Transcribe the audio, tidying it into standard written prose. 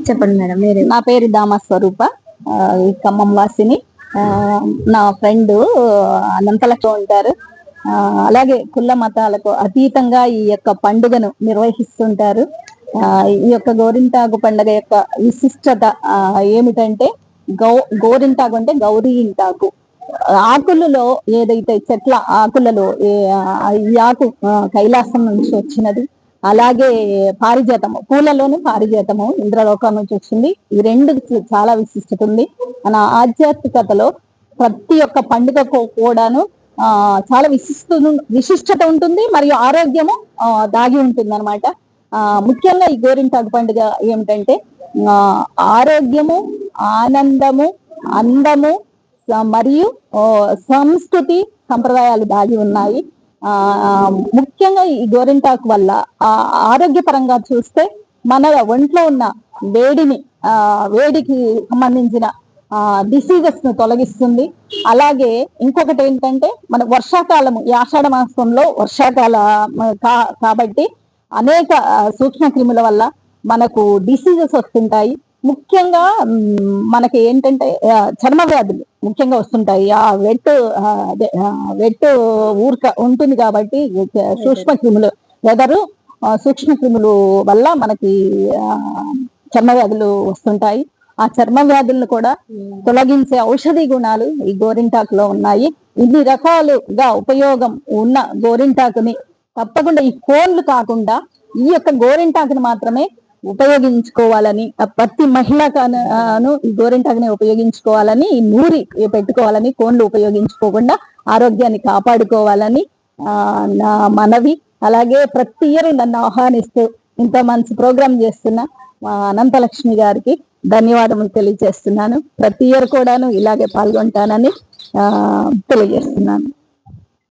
చెప్పండి మేడం. నా పేరు దామ స్వరూప, ఖమ్మం వాసిని. నా ఫ్రెండ్ అనంతలక్ష్మి ఉంటారు. అలాగే కుల మతాలకు అతీతంగా ఈ యొక్క పండుగను నిర్వహిస్తుంటారు. ఈ యొక్క గోరింటాకు పండుగ యొక్క విశిష్టత ఏమిటంటే, గోరింటాకు అంటే గౌరీ ఇంటాకు. ఆకులలో ఏదైతే చెట్ల ఆకులలో ఈ ఆకు కైలాసం నుంచి వచ్చినది. అలాగే పారిజాతము, పూలలోని పారిజాతము ఇంద్రలోకం నుంచి వచ్చింది. ఈ రెండు చాలా విశిష్టత ఉంది. మన ఆధ్యాత్మికతలో ప్రతి ఒక్క పండుగకు కూడాను చాలా విశిష్టత ఉంటుంది, మరియు ఆరోగ్యము దాగి ఉంటుంది అనమాట. ముఖ్యంగా ఈ గోరింటాకు పండుగ ఏమిటంటే ఆరోగ్యము, ఆనందము, అందము మరియు సంస్కృతి సంప్రదాయాలు దాగి ఉన్నాయి. ముఖ్యంగా ఈ గోరింటాకు వల్ల ఆరోగ్యపరంగా చూస్తే మన ఒంట్లో ఉన్న వేడికి సంబంధించిన డిసీజెస్ ను తొలగిస్తుంది. అలాగే ఇంకొకటి ఏంటంటే, మన వర్షాకాలము, ఈ ఆషాఢ మాసంలో వర్షాకాలం కాబట్టి అనేక సూక్ష్మ క్రిముల వల్ల మనకు డిసీజెస్ వస్తుంటాయి. ముఖ్యంగా మనకి ఏంటంటే చర్మ వ్యాధులు ముఖ్యంగా వస్తుంటాయి. ఆ వెట్ ఊరక ఉంటుంది కాబట్టి సూక్ష్మ క్రిములు సూక్ష్మ క్రిములు వల్ల మనకి చర్మ వ్యాధులు వస్తుంటాయి. ఆ చర్మ వ్యాధులను కూడా తొలగించే ఔషధి గుణాలు ఈ గోరింటాకులో ఉన్నాయి. ఇన్ని రకాలుగా ఉపయోగం ఉన్న గోరింటాకుని తప్పకుండా ఈ ఫోన్లు కాకుండా ఈ యొక్క గోరింటాకుని మాత్రమే ఉపయోగించుకోవాలని, ప్రతి మహిళను ఈ గోరింటాకుని ఉపయోగించుకోవాలని, నూరి పెట్టుకోవాలని, కోన్లు ఉపయోగించుకోకుండా ఆరోగ్యాన్ని కాపాడుకోవాలని నా మనవి. అలాగే ప్రతి ఇయర్ నన్ను ఆహ్వానిస్తూ ఇంత మంచి ప్రోగ్రాం చేస్తున్న మా అనంతలక్ష్మి గారికి ధన్యవాదములు తెలియజేస్తున్నాను. ప్రతి ఇయర్ కూడాను ఇలాగే పాల్గొంటానని తెలియజేస్తున్నాను.